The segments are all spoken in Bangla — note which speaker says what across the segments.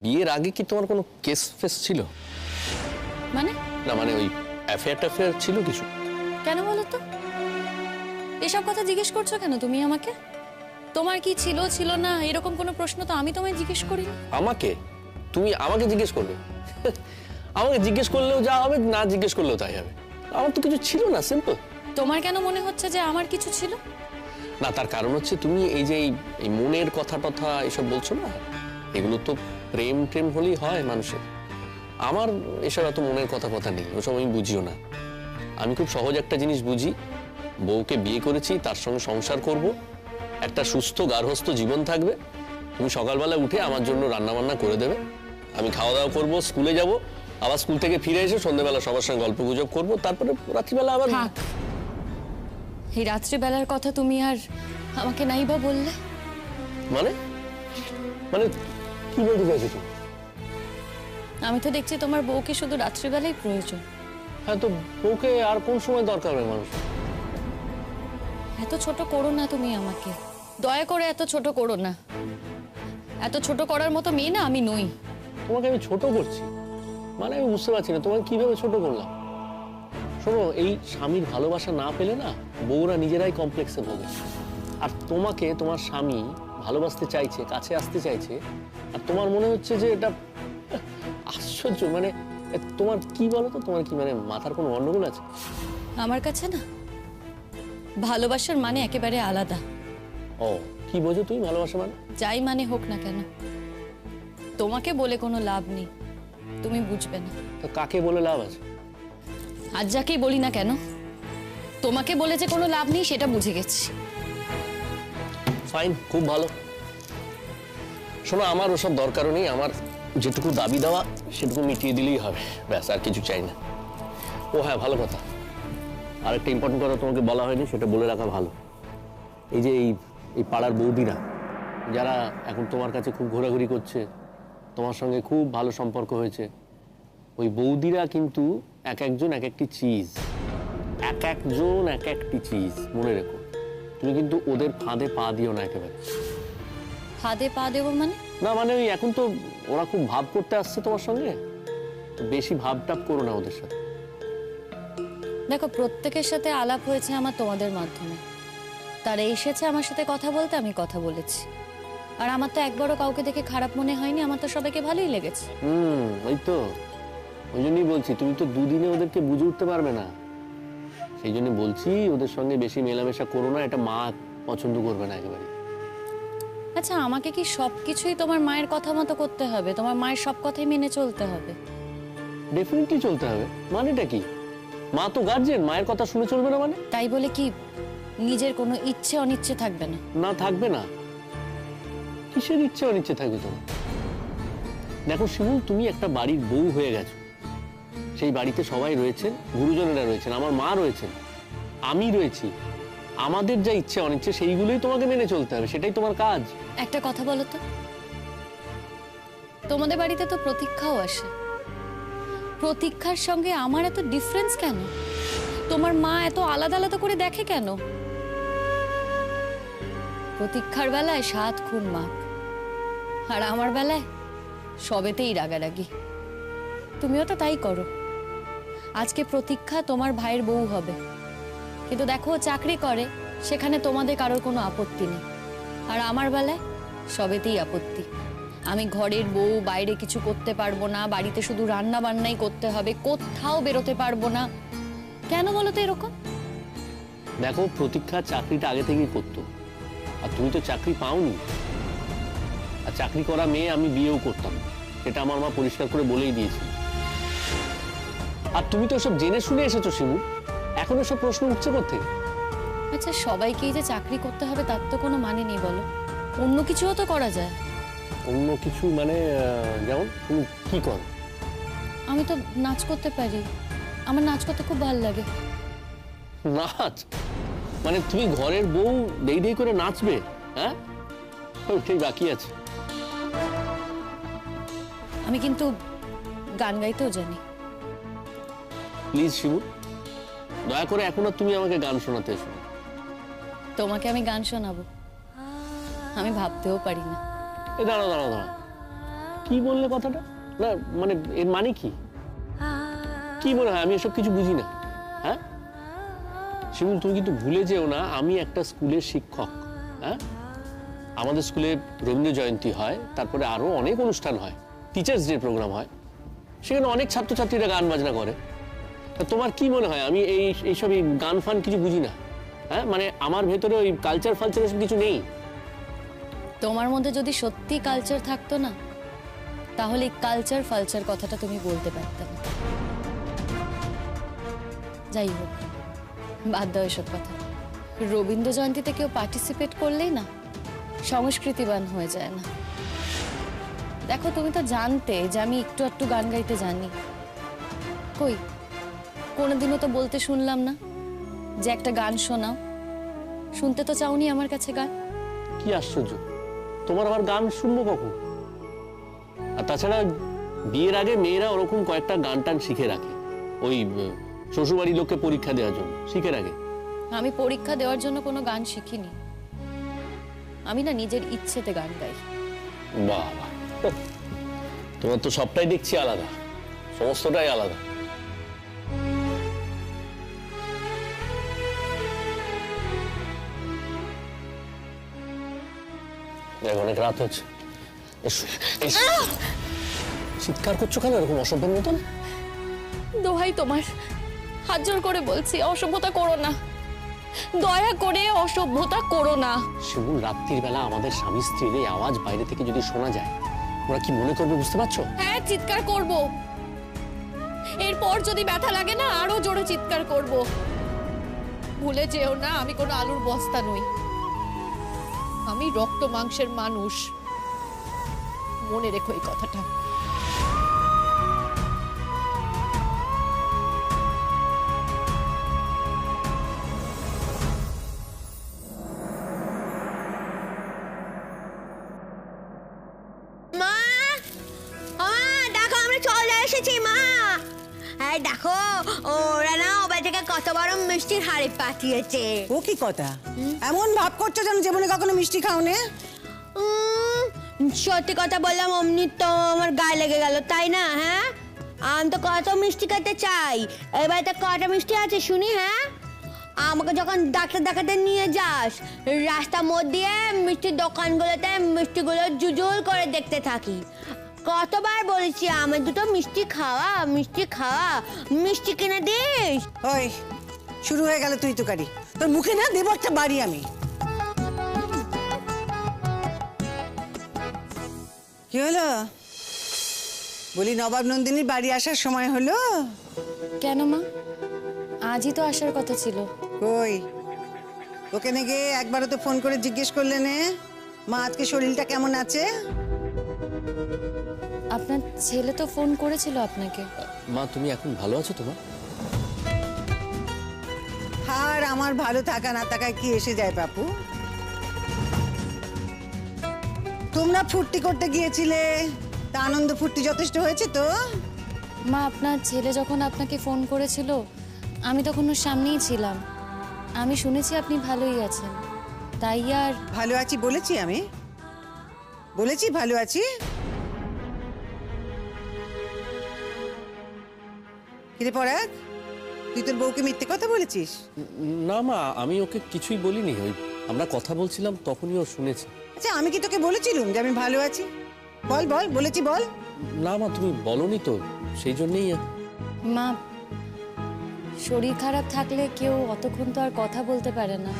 Speaker 1: বিয়ের আগে কি তোমার কোনো কেস ফেস ছিল?
Speaker 2: মানে?
Speaker 1: না মানে ওই অ্যাফেয়ার ছিল কিছু?
Speaker 2: কেন বলো তো? এসব কথা জিজ্ঞেস করছো কেন তুমি আমাকে? তোমার কি ছিল ছিল না এরকম কোনো প্রশ্ন তো আমি তোমায় জিজ্ঞেস করি।
Speaker 1: আমাকে? তুমি আমাকে জিজ্ঞেস করবে? আমাকে জিজ্ঞেস করলেও যা হবে, না জিজ্ঞেস করলেও তাই হবে। আমার তো কিছু ছিল না, সিম্পল।
Speaker 2: তোমার কেন মনে হচ্ছে যে আমার কিছু ছিল?
Speaker 1: না, তার কারণ হচ্ছে তুমি এই যে এই মনের কথা টথা এসব বলছো না, এগুলো তো প্রেম প্রেম হলেই হয় মানুষের। আমার এসব এত মনের কথা নেই, ওসব আমি বুঝিও না। আমি খুব সহজ একটা জিনিস বুঝি, বউকে বিয়ে করেছি, তার সঙ্গে সংসার করব, একটা সুস্থ গার্হস্থ্য জীবন থাকবে। তুমি সকালবেলা উঠে আমার জন্য রান্নাবান্না করে দেবে, আমি খাওয়া দাওয়া করবো, স্কুলে যাব, আবার স্কুল থেকে ফিরে এসে সন্ধ্যেবেলা সবার সঙ্গে গল্প গুজব করবো, তারপরে রাত্রিবেলা আবার।
Speaker 2: এই রাত্রিবেলার কথা তুমি আর আমাকে নাই বা বললে?
Speaker 1: মানে মানে কি বলতে চাইছো তুমি?
Speaker 2: আমি তো দেখছি তোমার বউকে শুধু রাত্রিবেলাই প্রয়োজন।
Speaker 1: হ্যাঁ, তো বউকে আর কোন সময় দরকার হয় মানুষ?
Speaker 2: এত ছোট করো না তুমি আমাকে, দয়া করে এত ছোট করো না। এত ছোট করার মতো মেয়ে না আমি নই।
Speaker 1: তোমাকে আমি ছোট করছি মানে আমি বুঝতে পারছি না তোমাকে কিভাবে ছোট করলাম। শোনো, এই স্বামীর ভালোবাসা না পেলে না বউরা নিজেরাই কমপ্লেক্সে ভোগে। আর তোমাকে তোমার স্বামী ভালোবাসতে চাইছে, কাছে আসতে চাইছে, আর তোমার মনে হচ্ছে যে এটা আশ্চর্য। মানে তোমার কি বলো তো, তোমার কি মানে মাথার কোনো গন্ডগোল আছে?
Speaker 2: আমার কাছে না ভালোবাসার মানে একেবারে আলাদা।
Speaker 1: ও, কি বোঝো তুমি ভালোবাসা মানে?
Speaker 2: যাই মানে হোক না কেন, তোমাকে বলে কোনো লাভ নেই, তুমি বুঝবে না।
Speaker 1: তো কাকে বলে লাভ আছে?
Speaker 2: আজ যাকেই বলি না কেন, তোমাকে বলে যে কোনো লাভ নেই সেটা বুঝে গেছি।
Speaker 1: ফাইন, খুব ভালো। শোনো, আমার ওসব দরকারও নেই। আমার যেটুকু দাবি দেওয়া সেটুকু মিটিয়ে দিলেই হবে, ব্যাস, আর কিছু চাই না। ও হ্যাঁ, ভালো কথা, আরেকটা ইম্পর্টেন্ট কথা তোমাকে বলা হয়নি, সেটা বলে রাখা ভালো। এই যে এই পাড়ার বৌদিরা যারা এখন তোমার কাছে খুব ঘোরাঘুরি করছে, তোমার সঙ্গে খুব ভালো সম্পর্ক হয়েছে, ওই বৌদিরা কিন্তু এক একজন এক একটি চিজ, এক একজন এক একটি চিজ, মনে রেখো। তুমি কিন্তু ওদের ফাঁদে পা দিও না একেবারে।
Speaker 2: ফাঁদে পা দেবো মানে?
Speaker 1: না মানে ওই এখন তো ওরা খুব ভাব করতে আসছে তোমার সঙ্গে, তো বেশি ভাব টাপ করো না ওদের সাথে।
Speaker 2: দেখো, প্রত্যেকের সাথে আলাপ হয়েছে আমার তোমাদের মাধ্যমে, তারা এসেছে আমার সাথে কথা বলতে, আমি কথা বলেছি। আর আমার তো একবারও কাউকে দেখে খারাপ মনে হয়নি, আমার তো সবাইকে ভালোই লেগেছে।
Speaker 1: ওই তো, ওই জন্যই বলছি তুমি তো দুদিনে ওদেরকে বুঝে উঠতে পারবে না। সেই জন্য বলছি ওদের সঙ্গে বেশি মেলামেশা করো না, এটা মা পছন্দ করবে না একেবারে।
Speaker 2: আচ্ছা, আমাকে কি সবকিছুই তোমার মায়ের কথা মতো করতে হবে? তোমার মায়ের সব কথাই মেনে চলতে হবে?
Speaker 1: ডেফিনেটলি চলতে হবে। মানেটা কি? মা তো গার্জেন, মায়ের কথা শুনে চলবে না মানে?
Speaker 2: তাই বলে কি নিজের কোনো ইচ্ছে অনিচ্ছে থাকবে না?
Speaker 1: না, থাকবে না। কিসের ইচ্ছে অনিচ্ছে থাকবে তোমার? দেখো শিমুল, তুমি একটা বাড়ির বউ হয়ে গেছো, সেই বাড়িতে সবাই রয়েছেন, গুরুজনেরা রয়েছেন, আমার মা রয়েছেন, আমি রয়েছি। আমাদের যা ইচ্ছে অনিচ্ছে সেইগুলোই তোমাকে মেনে চলতে হবে, সেটাই তোমার কাজ।
Speaker 2: একটা কথা বলো তো, তোমাদের বাড়িতে তো প্রতীক্ষাও আসে, প্রতীক্ষার সঙ্গে আমার এত ডিফারেন্স কেন? তোমার মা এত আলাদা আলাদা করে দেখে কেন? প্রতীক্ষার বেলায় 7 খুন মাপ, আর আমার বেলায় সবেতেই রাগারাগি। তুমিও তো তাই করো। আজকে প্রতীক্ষা তোমার ভাইয়ের বউ হবে, কিন্তু দেখো চাকরি করে, সেখানে তোমাদের কারোর কোনো আপত্তি নেই। আর আমার বেলায় সবেতেই আপত্তি। আমি ঘরের বউ, বাইরে কিছু করতে পারবো না, বাড়িতে শুধু রান্না বান্নাই করতে হবে, কোথাও বেরোতে পারবো না। কেন বলো তো এরকম?
Speaker 1: দেখো, প্রতীক্ষা চাকরিটা আগে থেকেই করতো, আর তুমি তো চাকরি পাওনি। আর চাকরি করা মেয়ে আমি বিয়েও করতাম, সেটা আমার মা পরিষ্কার করে বলেই দিয়েছে। আর তুমি তো সব জেনে শুনে এসেছো শিমু, এখন সব প্রশ্ন উঠছে কোত্থেকে?
Speaker 2: আচ্ছা, সবাইকেই যে চাকরি করতে হবে তার তো কোনো মানে নেই বলো, অন্য কিছুও তো করা যায়।
Speaker 1: অন্য কিছু মানে? যেমন তুমি কি করো?
Speaker 2: আমি তো নাচ করতে পারি, আমার নাচ করতে খুব ভালো লাগে।
Speaker 1: নাচ? মানে তুমি ঘরের বউ দেই দেই করে নাচবে? হ্যাঁ, ঠিক বাকি আছে।
Speaker 2: আমি কিন্তু গান গাইতেও জানি।
Speaker 1: প্লিজ শিবু, দয়া করে এখন আর তুমি আমাকে গান শোনাতে এসো।
Speaker 2: তোমাকে আমি গান শোনাবো? আমি ভাবতেও পারি না।
Speaker 1: দাঁড়াও দাঁড়াও দাঁড়াও, কি বললে কথাটা? না মানে এর মানে কি? কি মনে হয় আমি এসব কিছু বুঝি না? হ্যাঁ শিমুল, তুমি কিন্তু ভুলে যেও না আমি একটা স্কুলের শিক্ষক। হ্যাঁ, আমাদের স্কুলে রবীন্দ্র জয়ন্তী হয়, তারপরে আরো অনেক অনুষ্ঠান হয়, টিচার্স ডে প্রোগ্রাম হয়, সেখানে অনেক ছাত্রছাত্রীরা গান বাজনা করে। তা তোমার কি মনে হয় আমি এইসব গান ফান কিছু বুঝি না? হ্যাঁ, মানে আমার ভেতরে ওই কালচার ফালচার এসব কিছু নেই।
Speaker 2: তোমার মধ্যে যদি সত্যি কালচার থাকতো না, তাহলে এই কালচার ফালচার কথাটা তুমি বলতে পারতে না। যাই হোক, বাদ দাও এসব কথা। রবীন্দ্র জয়ন্তীতে কেউ পার্টিসিপেট করলেই না সংস্কৃতিবান হয়ে যায় না। দেখো, তুমি তো জানতে যে আমি একটু একটু গান গাইতে জানি। কই কোনোদিনও তো বলতে শুনলাম না যে একটা গান শোনাও। শুনতে তো চাওনি আমার কাছে গান।
Speaker 1: কি আশ্চর্য, তোমার আবার গান শুনবো কখন? আর তাছাড়া বিয়ের আগে মেয়েরা ওরকম কয়েকটা গান টান শিখে রাখে, ওই শ্বশুরবাড়ির লোককে পরীক্ষা দেওয়ার জন্য শিখে রাখে।
Speaker 2: আমি পরীক্ষা দেওয়ার জন্য কোনো গান শিখিনি। আমি না নিজের ইচ্ছেতে গান গাই।
Speaker 1: বাবা, তোমার তো সবটাই দেখছি আলাদা, সমস্তটাই আলাদা। অনেক রাত হচ্ছে, চিৎকার করছো কেন এরকম অসভ্যের মতন?
Speaker 2: দোহাই তোমার, হাত জোর করে বলছি, অসভ্যতা করো না, দয়া করে অসভ্যতা করো না।
Speaker 1: শিমুল, রাত্রির বেলা আমাদের স্বামী স্ত্রীর এই আওয়াজ বাইরে থেকে যদি শোনা যায়, ওরা কি মনে করবে বুঝতে পারছো?
Speaker 2: হ্যাঁ, চিৎকার করব। এরপর যদি ব্যথা লাগে না, আরো জোরে চিৎকার করব। ভুলে যেও না, আমি কোনো আলুর বস্তা নই, আমি রক্ত মাংসের মানুষ। মনে রেখো এই কথাটা।
Speaker 3: মা, দেখো আমরা চলে এসেছি মা। এই দেখো, ওরা না ও বাড়ি থেকে কত বড় মিষ্টির হাড়ি পাঠিয়েছে।
Speaker 4: ও কি কথা? এমন ভাব করছো যেন জীবনে কখনো মিষ্টি খাওনি।
Speaker 3: সত্যি কথা বললাম অমনি তো আমার গায়ে লেগে গেল, তাই না? হ্যাঁ, আমি তো কত মিষ্টি খেতে চাই। এবার তো কটা মিষ্টি আছে শুনি। হ্যাঁ, আমাকে যখন ডাক্তার দেখাতে নিয়ে যাস, রাস্তার মোড় দিয়ে মিষ্টির দোকানগুলোতে মিষ্টিগুলো জুজুর করে দেখতে থাকি। কতবার বলেছি আমার দুটো মিষ্টি খাওয়া, মিষ্টি খাওয়া, মিষ্টি কিনে দিস।
Speaker 4: ওই শুরু হয়ে গেল তুই তুকারি। তোর মুখে না দেবো একটা বাড়ি আমি। কি হলো? বলি নবাব নন্দিনীর বাড়ি আসার সময় হলো?
Speaker 2: কেন মা, আজই তো আসার কথা ছিল।
Speaker 4: কই ওকে নাকি একবারও তো ফোন করে জিজ্ঞেস করলে নে মা আজকে শরীরটা কেমন আছে?
Speaker 2: আপনার ছেলে তো ফোন করেছিল আপনাকে।
Speaker 1: মা, তুমি এখন ভালো আছো তো মা?
Speaker 4: আর আমার ভালো থাকা না থাকায় কি এসে যায় বাপু? তোমরা ফুর্তি করতে গিয়েছিলে, তা আনন্দ ফুর্তি যথেষ্ট হয়েছে তো?
Speaker 2: মা, আপনার ছেলে যখন আপনাকে ফোন করেছিল, আমি তখন ওর সামনেই ছিলাম। আমি শুনেছি আপনি ভালোই আছেন, তাই আর।
Speaker 4: ভালো আছি বলেছি? আমি বলেছি ভালো আছি? কিরে পরাগ, তুই তোর বউকে মিথ্যে কথা বলেছিস?
Speaker 1: না মা, আমি ওকে কিছুই বলিনি। ওই আমরা কথা বলছিলাম তখনই ও শুনেছে।
Speaker 4: আচ্ছা, আমি কি তোকে বলেছিলাম যে আমি ভালো আছি? বল বল, বলেছি বল।
Speaker 1: না মা, তুমি বলনি তো, সেই জন্যই।
Speaker 2: মা, শরীর খারাপ থাকলে কেউ অতক্ষণ তো আর কথা বলতে পারে না।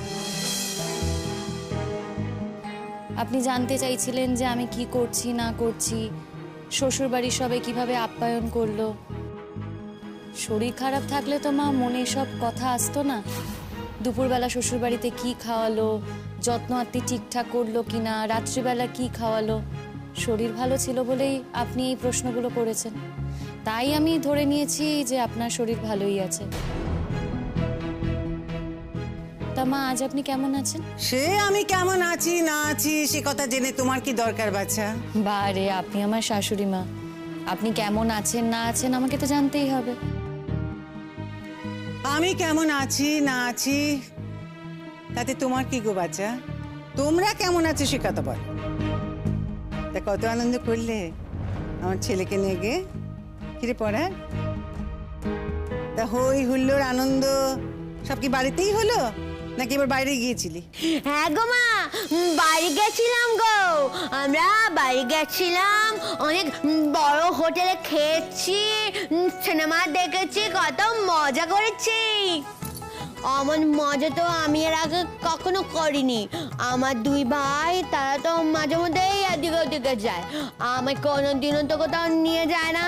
Speaker 2: আপনি জানতে চাইছিলেন যে আমি কি করছি না করছি, শ্বশুরবাড়ির সবাই কিভাবে আপ্যায়ন করলো। শরীর খারাপ থাকলে তো মা মনে সব কথা আসতো না। দুপুরবেলা শ্বশুরবাড়িতে কি খাওয়ালো, যত্ন আত্তি ঠিকঠাক করলো কিনা, রাত্রিবেলা কি খাওয়ালো। শরীর ভালো ছিল বলেই আপনি এই প্রশ্নগুলো করেছেন, তাই আমি ধরে নিয়েছি যে আপনার শরীর ভালোই আছে। তা মা, আজ আপনি কেমন আছেন?
Speaker 4: সে আমি কেমন আছি না আছি সে কথা জেনে তোমার কি দরকার বাছা?
Speaker 2: বারে, আপনি আমার শাশুড়ি মা, আপনি কেমন আছেন না আছেন আমাকে তো জানতেই হবে।
Speaker 4: আমি কেমন আছি না আছি তাতে তোমার কি গো বাচ্চা? তোমরা কেমন আছো সে কথা বল। তা কত আনন্দ করলে, আমার ছেলেকে নিয়ে গে কিরে পড়া তা হই হুল্লোর আনন্দ সব কি বাড়িতেই হলো নাকি এবার বাইরে গিয়েছিলি?
Speaker 3: হ্যাঁ গো মা, বাড়ি গেছিলাম গো। আমরা বাড়ি গেছিলাম, অনেক বড় হোটেলে খেয়েছি, সিনেমা দেখেছি, কত মজা করেছি। অমন মজা তো আমি এর আগে কখনো করিনি। আমার দুই ভাই তারা তো মাঝে মধ্যেই এদিকে ওদিকে যায়, আমায় কোনোদিনও তো কোথাও নিয়ে যায় না।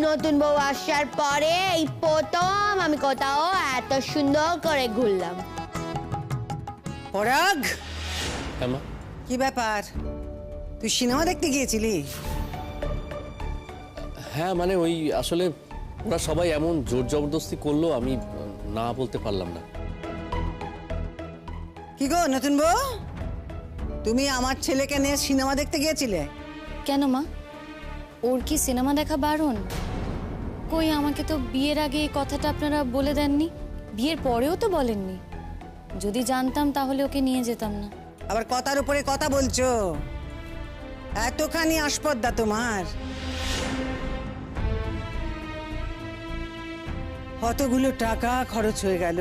Speaker 3: নতুন বউ আসার পরে এই প্রথম আমি কোথাও এত সুন্দর করে ঘুরলাম।
Speaker 4: পরাগ,
Speaker 1: হ্যাঁ মা।
Speaker 4: কি ব্যাপার, তুই সিনেমা দেখতে গিয়েছিলি?
Speaker 1: হ্যাঁ মানে ওই আসলে ওরা সবাই এমন জোর জবরদস্তি করলো, আমি না বলতে পারলাম না।
Speaker 4: কি গো নতুন বউ, তুমি আমার ছেলেকে নিয়ে সিনেমা দেখতে গিয়েছিলে?
Speaker 2: কেন মা, ওর কি সিনেমা দেখা বারণ? কই, আমাকে তো বিয়ের আগে এই কথাটা আপনারা বলে দেননি, বিয়ের পরেও তো বলেননি। যদি জানতাম তাহলে ওকে নিয়ে যেতাম না।
Speaker 4: আবার কথার উপরে কথা বলছো, এতখানি আসপদ্দা তোমার? কতগুলো টাকা খরচ হয়ে গেল,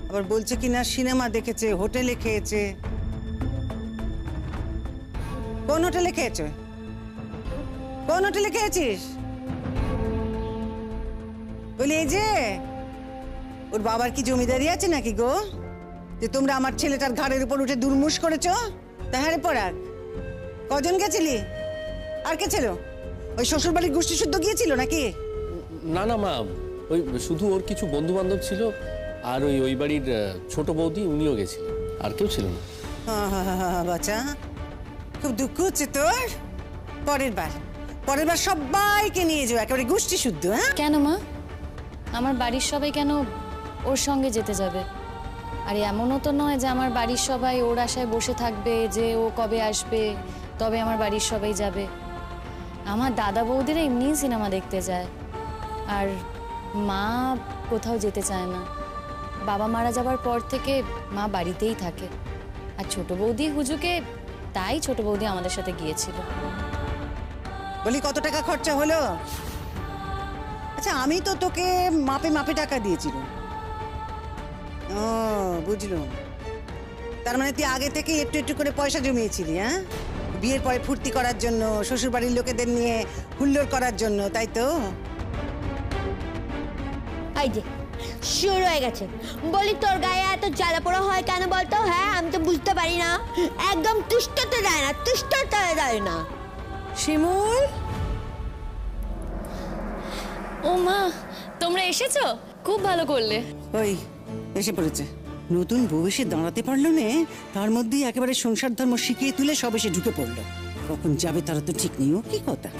Speaker 4: আবার বলছে কিনা সিনেমা দেখেছে, হোটেলে খেয়েছে। কোন হোটেলে খেয়েছ? কোন হোটেলে খেয়েছিস? বলি এই যে ওর বাবার কি জমিদারি আছে নাকি গো, যে তোমরা আমার ছেলেটার ঘাড়ের উপর উঠে দুর্মুষ করেছো? তাহারে পরাগ, কজন গেছিলি? আর কে ছিল? ওই শ্বশুর বাড়ির গোষ্ঠী শুদ্ধ গিয়েছিল নাকি?
Speaker 1: না না মা, ওই শুধু ওর কিছু বন্ধু বান্ধব ছিল, আর ওই বাড়ির ছোট বৌদি উনিও গেছিলেন, আর কেউ ছিল না।
Speaker 4: বাচ্চা, খুব দুঃখ হচ্ছে তোর। পরের বার সবাইকে নিয়ে যাও, একেবারে গোষ্ঠী শুদ্ধ। হ্যাঁ
Speaker 2: কেন মা, আমার বাড়ির সবাই কেন ওর সঙ্গে যেতে যাবে? আর এমনও তো নয় যে আমার বাড়ির সবাই ওর আশায় বসে থাকবে যে ও কবে আসবে তবে আমার বাড়ির সবাই যাবে। আমার দাদা বৌদিরা এমনিই সিনেমা দেখতে যায়, আর মা কোথাও যেতে চায় না। বাবা মারা যাবার পর থেকে মা বাড়িতেই থাকে, আর ছোট বৌদি হুজুকে, তাই ছোট বৌদি আমাদের সাথে গিয়েছিল।
Speaker 4: বলি কত টাকা খরচা হলো? আচ্ছা, আমি তো তোকে মাপে মাপে টাকা দিয়েছিল। ও বুঝলো, তার মানে তুই আগে থেকে একটু একটু করে পয়সা জমিয়েছিলি। হ্যাঁ, বিয়ের পরে ফুর্তি করার জন্য, শ্বশুর বাড়ির লোকেদের নিয়ে হুল্লোড় করার জন্য, তাই তো?
Speaker 3: এই যে শুরু হয়ে গেছে। বলি তোর গায়ে এত জ্বালা পোড়া হয় কেন বলতো? হ্যাঁ, আমি তো বুঝতে পারি না। একদম তুষ্টতে দেয় না, তুষ্টতে দেয় না।
Speaker 5: শিমুল,
Speaker 2: ও মা, তোমরা এসেছো, খুব ভালো করলে।
Speaker 4: ওই এসে পড়েছে নতুন বউ, এসে দাঁড়াতে পারলো না, তার মধ্যেই একেবারে সংসার ধর্ম শিখিয়ে তুলে সব এসে ঢুকে পড়লো। কখন যাবে তারা তো ঠিক নেই। ও কি কথা?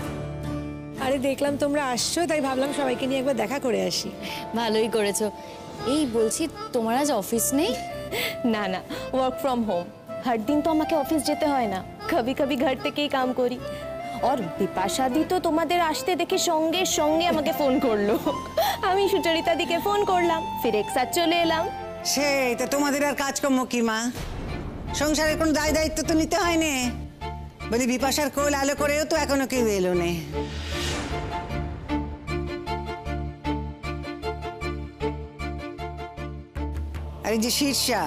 Speaker 5: আরে দেখলাম তোমরা আসছো, তাই ভাবলাম সবাইকে নিয়ে একবার দেখা করে আসি।
Speaker 2: ভালোই করেছো। এই বলছি, তোমার আজ অফিস নেই?
Speaker 6: না না, ওয়ার্ক ফ্রম হোম। हर दिन तो আমাকে অফিস যেতে হয় না, কবি কবি ঘর থেকেই কাম করি। और বিপাশা দি তো তোমাদের আসতে দেখে সঙ্গে সঙ্গে আমাকে ফোন করলো। আমি সুচরিতা দিকে ফোন করলাম, ফির একসাথে চলে এলাম।
Speaker 4: সেই তো, তোমাদের আর কাজকর্ম কি মা? সংসারের কোনো দায় দায়িত্ব তো নিতে হয় না। বলি বিপাশার কোল আলো করেও তো এখনো কেউ এলো না। আরে যে শীর্ষা,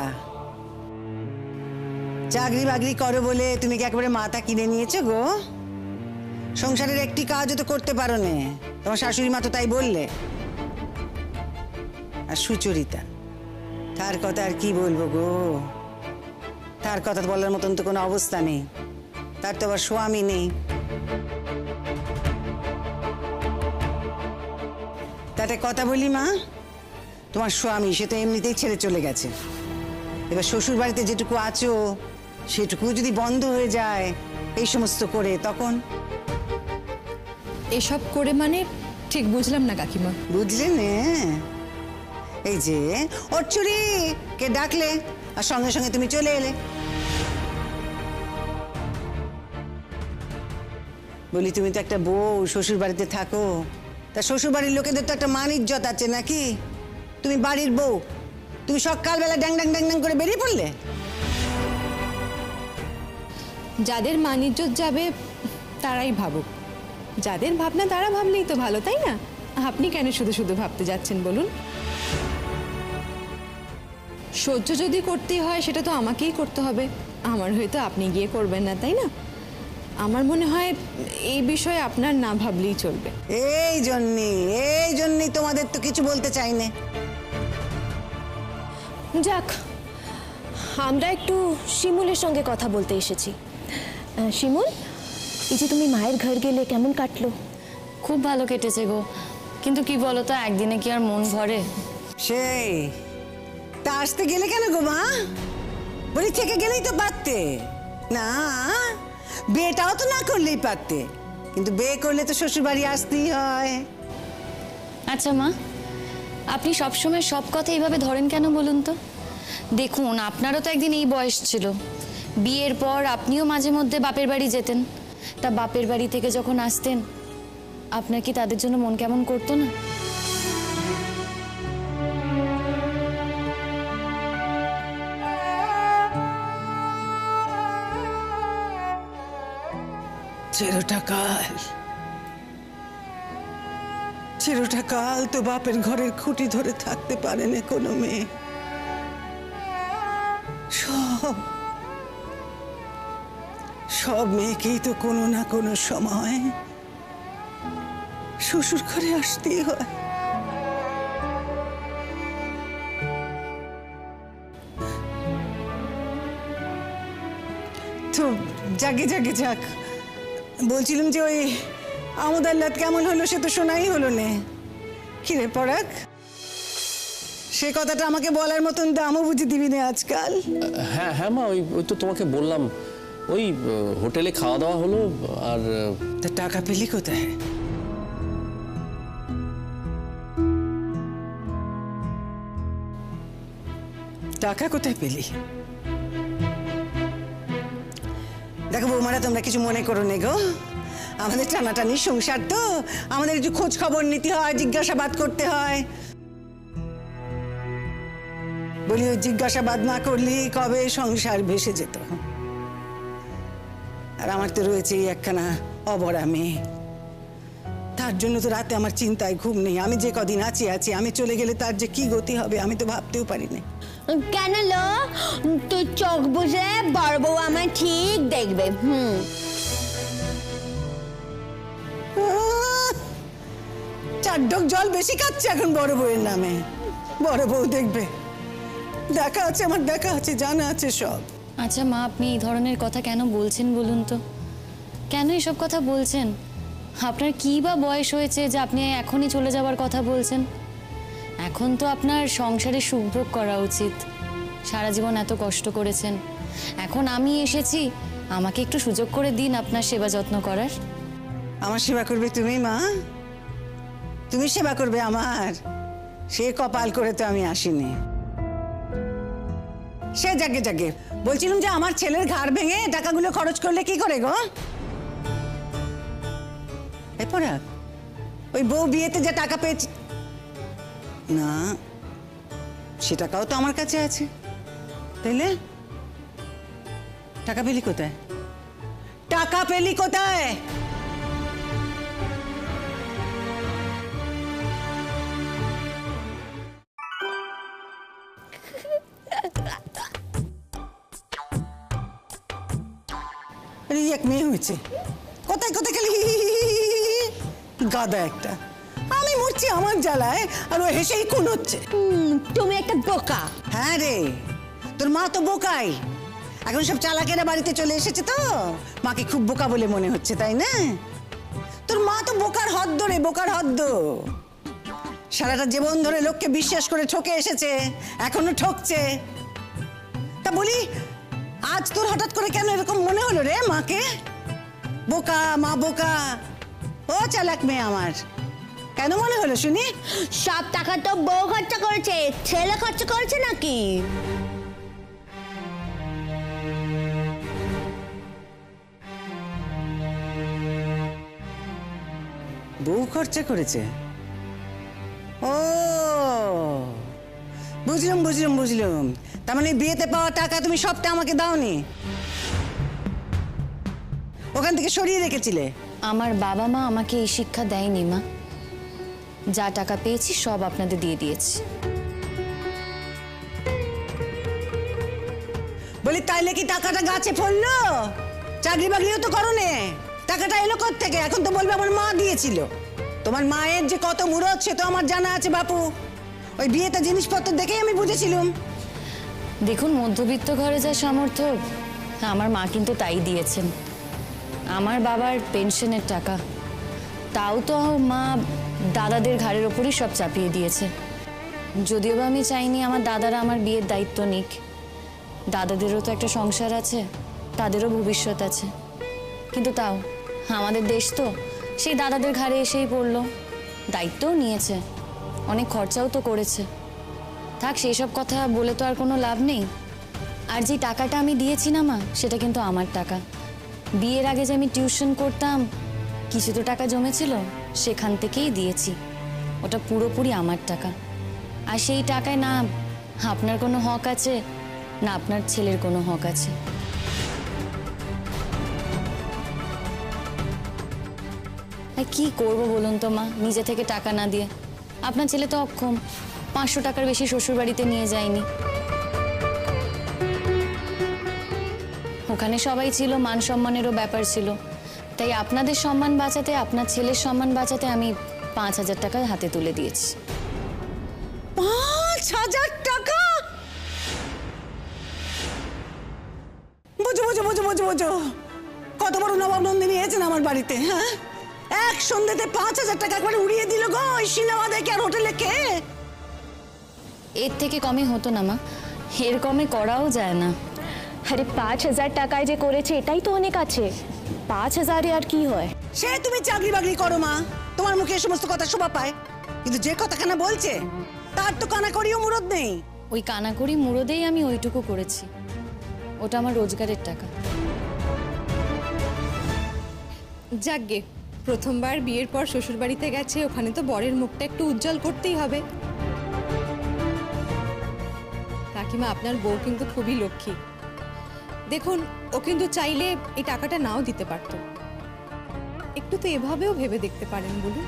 Speaker 4: চাকরি বাকরি করো বলে তুমি কি একেবারে মাথা কিনে নিয়েছো গো? সংসারের একটি কাজও তো করতে পারো না, তোমার শাশুড়ি মা তো তাই বললে। আর সুচরিতা, তার কথা আর কি বলবো গো? তার কথা বলার মতন তো কোনো অবস্থা নেই, তার তো আবার স্বামী নেই। তাতে কথা বলি মা, তোমার স্বামী সে তো এমনিতেই ছেড়ে চলে গেছে। এবার শ্বশুর বাড়িতে যেটুকু আছো সেটুকু যদি বন্ধ হয়ে যায় এই সমস্ত করে, তখন?
Speaker 7: এসব করে মানে ঠিক বুঝলাম না কাকিমা।
Speaker 4: বুঝলে না? এই যে ওর চুরি কে ডাকলে আর সঙ্গে সঙ্গে তুমি চলে এলে। বলি তুমি তো একটা বউ, শ্বশুর বাড়িতে থাকো, তা শ্বশুর বাড়ির লোকেদের তো একটা মান ইজ্জত আছে নাকি? তুমি বাড়ির বউ, তুমি সকালবেলা ড্যাং ড্যাং ড্যাং ড্যাং করে বেরিয়ে পড়লে।
Speaker 7: যাদের মান ইজ্জত যাবে তারাই ভাবুক, যাদের ভাবনা তারা ভাবলেই তো ভালো, তাই না? আপনি কেন শুধু শুধু ভাবতে যাচ্ছেন বলুন? সহ্য যদি করতেই হয় সেটা তো আমাকেই করতে হবে, আমার হয়তো আপনি গিয়ে করবেন না, তাই না? আমার মনে হয় এই বিষয়ে আপনার না ভাবলেই চলবে।
Speaker 4: এই জন্যই তোমাদের তো কিছু বলতে চাই না।
Speaker 6: যাক, আমরা একটু শিমুলের সঙ্গে কথা বলতে এসেছি। শিমুল, এই যে তুমি মায়ের ঘর গেলে কেমন কাটলো?
Speaker 2: খুব ভালো কেটেছে গো, কিন্তু কি বলো তো, একদিনে কি আর মন ভরে?
Speaker 4: সেই তা আসতে গেলে কেন গো মা? বলি থেকে গেলেই তো পারতে। না, বিয়েটাও তো না করলেই পারতে, কিন্তু বিয়ে করলে তো শ্বশুর বাড়ি আসতেই হয়।
Speaker 2: আচ্ছা মা, আপনি সবসময় সব কথা এইভাবে ধরেন কেন বলুন তো? দেখুন, আপনারও তো একদিন এই বয়স ছিল, বিয়ের পর আপনিও মাঝে মধ্যে বাপের বাড়ি যেতেন। তা বাপের বাড়ি থেকে যখন আসতেন, আপনার কি তাদের জন্য মন কেমন করতো না?
Speaker 4: চিরটা কাল তো বাপের ঘরের খুঁটি ধরে থাকতে পারে না কোনো মেয়ে। সব মেয়েকেই তো কোনো না কোনো সময় শ্বশুর ঘরে আসতেই হয়। তো যাক, বলছিলাম যে ওই আমোদার লাত কেমন হলো সে তো শোনাই হলো নে। কিরে পরাগ, সে কথাটা আমাকে বলার মতন দামও বুঝে দিবি না আজকাল?
Speaker 1: হ্যাঁ হ্যাঁ মা, ওই ওই তো তোমাকে বললাম, ওই হোটেলে খাওয়া দাওয়া হলো। আর
Speaker 4: তা টাকা পেলি কোথায়? টাকা কোথায় পেলি? দেখো বৌমারা, তোমরা কিছু মনে করো নে গো, আমাদের টানাটানি সংসার তো, আমাদের একটু খোঁজ খবর নিতে হয়, জিজ্ঞাসাবাদ করতে হয়। বলি ওই জিজ্ঞাসাবাদ না করলে কবে সংসার ভেসে যেত। আর আমার তো রয়েছে এই একখানা অবরা মেয়ে, তার জন্য তো রাতে আমার চিন্তায় ঘুম নেই। আমি যে কদিন আছি, আমি চলে গেলে তার যে কি গতি হবে আমি তো ভাবতেও পারি না।
Speaker 3: কেন লো, তুই চোখ বুঝে বড় বউ আমায় ঠিক দেখবে।
Speaker 4: চার ঢোক জল বেশি খাচ্ছে এখন বড় বউয়ের নামে। বড় বউ দেখবে, দেখা আছে আমার, দেখা আছে, জানা আছে সব।
Speaker 2: আচ্ছা মা, আপনি এই ধরনের কথা কেন বলছেন বলুন তো? কেন এসব কথা বলছেন? আপনার কি বা বয়স হয়েছে যে আপনি এখনই চলে যাওয়ার কথা বলছেন? এখন তো আপনার সংসারে সুখভোগ করা উচিত। সারা জীবন এত কষ্ট করেছেন, এখন আমি এসেছি, আমাকে একটু সুযোগ করে দিন আপনার সেবা যত্ন করার।
Speaker 4: আমার সেবা করবে তুমি মা? তুমি সেবা করবে আমার? সে কপাল করে তো আমি আসিনি। সে জাগে বলছিলাম যে আমার ছেলের ঘাড় ভেঙে টাকাগুলো খরচ করলে কি করে গো? এরপর ওই বউ বিয়েতে যে টাকা পেয়েছি না, সে টাকাও তো আমার কাছে আছে, তাইলে টাকা পেলি কোথায়? টাকা পেলি কোথায়? এক মেয়ে হয়েছে, কোথায় কোথায় খালি গাদা একটা। আমি মরছি আমার জ্বালায় আর ও হেসেই খুন হচ্ছে।
Speaker 3: তুমি একটা বোকা।
Speaker 4: হ্যাঁ রে, তোর মা তো বোকাই। এখন সব চালাকেরা বাড়িতে চলে এসেছে তো মাকে খুব বোকা বলে মনে হচ্ছে, তাই না? তোর মা তো বোকার হদ্দ রে, বোকার হদ্দ। সারাটা জীবন ধরে লোককে বিশ্বাস করে ঠকে এসেছে, এখনো ঠকছে। তা বলি, আজ তোর হঠাৎ করে কেন এরকম মনে হলো রে মাকে? বোকা, মা বোকা, ও চালাক মেয়ে আমার, কেন মনে হলো শুনি?
Speaker 3: সব টাকা তো বউ খরচা করেছে, ছেলে খরচা করেছে নাকি?
Speaker 4: বউ খরচা করেছে? ও বুঝলাম। তার মানে বিয়েতে পাওয়া টাকা তুমি সবটা আমাকে দাওনি? ও ওখান থেকে সরিয়ে রেখেছিলে?
Speaker 2: আমার বাবা মা আমাকে এই শিক্ষা দেয়নি মা। যা টাকা পেয়েছি সব আপনাদের দিয়ে দিয়েছি।
Speaker 4: বলি তাইলে কি টাকাটা গাছে ফললো? চাকরি বাকরিও তো করো নে, টাকাটা এলো থেকে? এখন তো বলবে আমার মা দিয়েছিল। তোমার মায়ের যে কত মুরত সে তো আমার জানা আছে বাপু। ওই বিয়েতে জিনিসপত্র দেখেই আমি বুঝেছিলাম।
Speaker 2: দেখুন, মধ্যবিত্ত ঘরে যা সামর্থ্য, আমার মা কিন্তু তাই দিয়েছেন। আমার বাবার পেনশনের টাকা, তাও তো মা দাদাদের ঘাড়ের ওপরই সব চাপিয়ে দিয়েছে। যদিও বা আমি চাইনি আমার দাদারা আমার বিয়ের দায়িত্ব নিক। দাদাদেরও তো একটা সংসার আছে, তাদেরও ভবিষ্যৎ আছে। কিন্তু তাও আমাদের দেশ তো সেই দাদাদের ঘাড়ে এসেই পড়লো। দায়িত্বও নিয়েছে, অনেক খরচাও তো করেছে। থাক, সেই সব কথা বলে তো আর কোনো লাভ নেই। আর যে টাকাটা আমি দিয়েছি না মা, সেটা কিন্তু আমার টাকা। বিয়ের আগে যে আমি টিউশন করতাম, কিছু তো টাকা জমেছিল, সেখান থেকেই দিয়েছি। ওটা পুরোপুরি আমার টাকা। আর সেই টাকায় না আপনার কোনো হক আছে, না আপনার ছেলের কোনো হক আছে। কি করব বলুন তো মা, নিজে থেকে টাকা না দিয়ে? আপনার ছেলে তো অক্ষম, 500 টাকার বেশি শ্বশুর বাড়িতে নিয়ে যায়নি। ওখানে সবাই ছিল, মান সম্মানেরও ব্যাপার ছিল। তাই আপনাদের সম্মান বাঁচাতে, আপনার ছেলের সম্মান বাঁচাতে আমি 5,000 টাকা হাতে তুলে দিয়েছি।
Speaker 4: 5,000 টাকা? বুঝো বুঝো বুঝো বুঝো বুঝো, কত বড় নবাব নন্দিনী এসেছেন আমার বাড়িতে। হ্যাঁ, এক সন্ধ্যেতে 5,000 টাকা একবারে উড়িয়ে দিল গো, ওই সিনেমা দেখে আর হোটেলে খেয়ে।
Speaker 2: এর থেকে কমই হতো না মা, এর কমে করাও যায় না।
Speaker 6: আরে 5,000 টাকায় যে করেছে এটাই তো অনেক আছে। 5,000-এ আর কি হয়?
Speaker 4: সে তুমি চাকরি বাকরি করো মা, তোমার মুখে এই সমস্ত কথা শোভা পায়। কিন্তু যে কথাখানা বলছে তার তো কানা করিও মুরদ নেই।
Speaker 2: ওই কানাকড়ি মুরদেই আমি ওইটুকু করেছি, ওটা আমার রোজগারের টাকা।
Speaker 7: যাকগে, প্রথমবার বিয়ের পর শ্বশুর বাড়িতে গেছে, ওখানে তো বরের মুখটা একটু উজ্জ্বল করতেই হবে। কাকিমা, আপনার বউ কিন্তু খুবই লক্ষ্মী। দেখুন, ও কিন্তু চাইলে এই টাকাটা নাও দিতে পারতো। একটু তো এভাবেও ভেবে দেখতে পারেন বলুন।